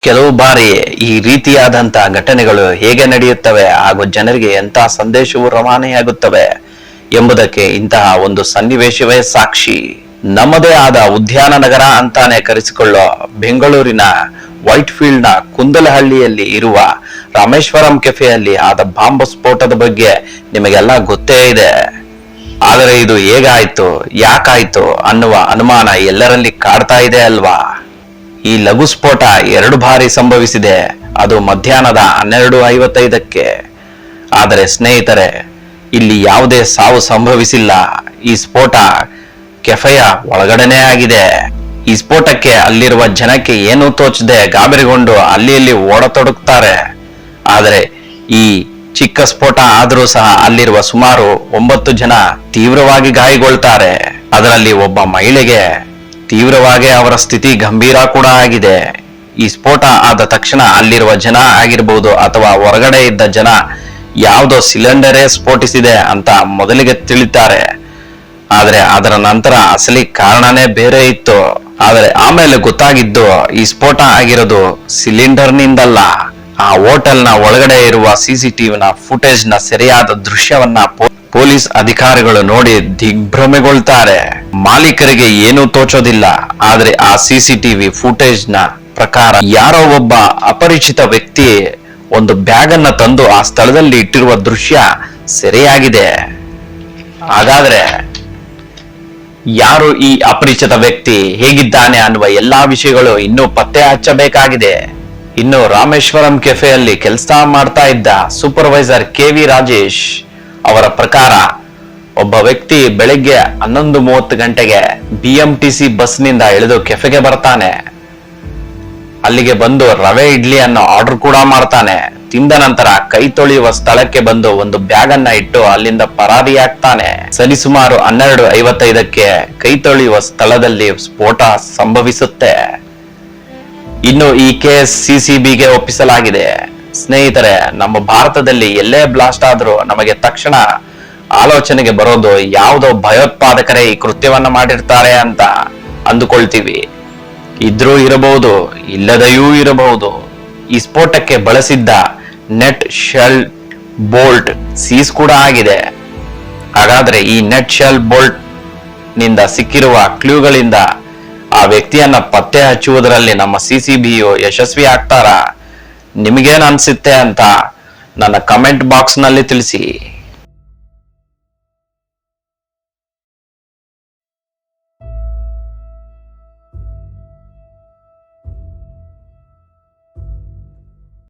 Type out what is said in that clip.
ಕೆಲವು ಬಾರಿ ಈ ರೀತಿಯಾದಂತ ಘಟನೆಗಳು ಹೇಗೆ ನಡೆಯುತ್ತವೆ ಹಾಗೂ ಜನರಿಗೆ ಎಂತಹ ಸಂದೇಶವು ರವಾನೆಯಾಗುತ್ತವೆ ಎಂಬುದಕ್ಕೆ ಇಂತಹ ಒಂದು ಸನ್ನಿವೇಶವೇ ಸಾಕ್ಷಿ. ನಮ್ಮದೇ ಆದ ಉದ್ಯಾನ ನಗರ ಅಂತಾನೆ ಕರೆಸಿಕೊಳ್ಳೋ ಬೆಂಗಳೂರಿನ ವೈಟ್ ಫೀಲ್ಡ್ ನ ಕುಂದಲಹಳ್ಳಿಯಲ್ಲಿ ಇರುವ ರಾಮೇಶ್ವರಂ ಕೆಫೆಯಲ್ಲಿ ಆದ ಬಾಂಬ್ ಸ್ಫೋಟದ ಬಗ್ಗೆ ನಿಮಗೆಲ್ಲ ಗೊತ್ತೇ ಇದೆ. ಆದರೆ ಇದು ಹೇಗಾಯ್ತು, ಯಾಕಾಯ್ತು ಅನ್ನುವ ಅನುಮಾನ ಎಲ್ಲರಲ್ಲಿ ಕಾಡ್ತಾ ಇದೆ ಅಲ್ವಾ. ಈ ಲಘು ಸ್ಫೋಟ 2 ಬಾರಿ ಸಂಭವಿಸಿದೆ, ಅದು ಮಧ್ಯಾಹ್ನದ 12:55ಕ್ಕೆ. ಆದರೆ ಸ್ನೇಹಿತರೆ, ಇಲ್ಲಿ ಯಾವುದೇ ಸಾವು ಸಂಭವಿಸಿಲ್ಲ. ಈ ಸ್ಫೋಟ ಕೆಫೆಯ ಒಳಗಡೆನೇ ಆಗಿದೆ. ಈ ಸ್ಫೋಟಕ್ಕೆ ಅಲ್ಲಿರುವ ಜನಕ್ಕೆ ಏನೂ ತೋಚದೆ ಗಾಬರಿಗೊಂಡು ಅಲ್ಲಿ ಓಡತೊಡಗುತ್ತಾರೆ. ಆದರೆ ಈ ಚಿಕ್ಕ ಸ್ಫೋಟ ಆದರೂ ಸಹ ಅಲ್ಲಿರುವ ಸುಮಾರು 9 ಜನ ತೀವ್ರವಾಗಿ ಗಾಯಗೊಳ್ತಾರೆ. ಅದರಲ್ಲಿ ಒಬ್ಬ ಮಹಿಳೆಗೆ ತೀವ್ರವಾಗಿ ಅವರ ಸ್ಥಿತಿ ಗಂಭೀರ ಕೂಡ ಆಗಿದೆ. ಈ ಸ್ಫೋಟ ಆದ ತಕ್ಷಣ ಅಲ್ಲಿರುವ ಜನ ಆಗಿರಬಹುದು ಅಥವಾ ಹೊರಗಡೆ ಇದ್ದ ಜನ ಯಾವುದೋ ಸಿಲಿಂಡರೇ ಸ್ಫೋಟಿಸಿದೆ ಅಂತ ಮೊದಲಿಗೆ ತಿಳಿತಾರೆ. ಆದ್ರೆ ಅದರ ನಂತರ ಅಸಲಿ ಕಾರಣನೇ ಬೇರೆ ಇತ್ತು. ಆದರೆ ಆಮೇಲೆ ಗೊತ್ತಾಗಿದ್ದು ಈ ಸ್ಫೋಟ ಆಗಿರೋದು ಸಿಲಿಂಡರ್ ನಿಂದಲ್ಲ. ಆ ಹೋಟೆಲ್ ನ ಒಳಗಡೆ ಇರುವ ಸಿಸಿಟಿವಿನ ಫುಟೇಜ್ ನ ಸರಿಯಾದ ದೃಶ್ಯವನ್ನ ಪೊಲೀಸ್ ಅಧಿಕಾರಿಗಳು ನೋಡಿ ದಿಗ್ಭ್ರಮೆಗೊಳ್ತಾರೆ. ಮಾಲೀಕರಿಗೆ ಏನೂ ತೋಚೋದಿಲ್ಲ. ಆದ್ರೆ ಆ ಸಿಸಿಟಿವಿ ಫುಟೇಜ್ ನ ಪ್ರಕಾರ ಯಾರೋ ಒಬ್ಬ ಅಪರಿಚಿತ ವ್ಯಕ್ತಿ ಒಂದು ಬ್ಯಾಗ್ ಅನ್ನ ತಂದು ಆ ಸ್ಥಳದಲ್ಲಿ ಇಟ್ಟಿರುವ ದೃಶ್ಯ ಸರಿಯಾಗಿದೆ. ಹಾಗಾದ್ರೆ ಯಾರು ಈ ಅಪರಿಚಿತ ವ್ಯಕ್ತಿ, ಹೇಗಿದ್ದಾನೆ ಅನ್ನುವ ಎಲ್ಲಾ ವಿಷಯಗಳು ಇನ್ನೂ ಪತ್ತೆ ಹಚ್ಚಬೇಕಾಗಿದೆ. ಇನ್ನು ರಾಮೇಶ್ವರಂ ಕೆಫೆಯಲ್ಲಿ ಕೆಲಸ ಮಾಡ್ತಾ ಇದ್ದ ಸೂಪರ್ವೈಸರ್ KV ರಾಜೇಶ್ ಅವರ ಪ್ರಕಾರ ಒಬ್ಬ ವ್ಯಕ್ತಿ ಬೆಳಿಗ್ಗೆ 11:30 ಗಂಟೆಗೆ BMTC ಬಸ್ ನಿಂದ ಇಳಿದು ಕೆಫೆಗೆ ಬರ್ತಾನೆ. ಅಲ್ಲಿಗೆ ಬಂದು ರವೆ ಇಡ್ಲಿ ಅನ್ನೋ ಆರ್ಡರ್ ಕೂಡ ಮಾಡ್ತಾನೆ. ತಿಂದ ನಂತರ ಕೈ ತೊಳೆಯುವ ಸ್ಥಳಕ್ಕೆ ಬಂದು ಒಂದು ಬ್ಯಾಗ್ ಅನ್ನ ಇಟ್ಟು ಅಲ್ಲಿಂದ ಪರಾರಿಯಾಗ್ತಾನೆ. ಸರಿಸುಮಾರು 12:55ಕ್ಕೆ ಕೈ ತೊಳೆಯುವ ಸ್ಥಳದಲ್ಲಿ ಸ್ಫೋಟ ಸಂಭವಿಸುತ್ತೆ. ಇನ್ನು ಈ ಕೇಸ್ CCBಗೆ ಒಪ್ಪಿಸಲಾಗಿದೆ. ಸ್ನೇಹಿತರೆ, ನಮ್ಮ ಭಾರತದಲ್ಲಿ ಎಲ್ಲೇ ಬ್ಲಾಸ್ಟ್ ಆದ್ರೂ ನಮಗೆ ತಕ್ಷಣ ಆಲೋಚನೆಗೆ ಬರೋದು ಯಾವುದೋ ಭಯೋತ್ಪಾದಕರೇ ಈ ಕೃತ್ಯವನ್ನ ಮಾಡಿರ್ತಾರೆ ಅಂತ ಅಂದುಕೊಳ್ತೀವಿ. ಇದ್ರೂ ಇರಬಹುದು, ಇಲ್ಲದೆಯೂ ಇರಬಹುದು. ಈ ಸ್ಫೋಟಕ್ಕೆ ಬಳಸಿದ್ದ ನೆಟ್ ಶೆಲ್ ಬೋಲ್ಟ್ ಸೀಸ್ ಕೂಡ ಆಗಿದೆ. ಹಾಗಾದ್ರೆ ಈ ನೆಟ್ ಶೆಲ್ ಬೋಲ್ಟ್ ನಿಂದ ಸಿಕ್ಕಿರುವ ಕ್ಲೂಗಳಿಂದ ಆ ವ್ಯಕ್ತಿಯನ್ನ ಪತ್ತೆ ಹಚ್ಚುವುದರಲ್ಲಿ ನಮ್ಮ CCBಯು ಯಶಸ್ವಿ ಆಗ್ತಾರಾ? ನಿಮಗೇನ್ ಅನ್ಸುತ್ತೆ ಅಂತ ನನ್ನ ಕಮೆಂಟ್ ಬಾಕ್ಸ್ ನಲ್ಲಿ ತಿಳಿಸಿ.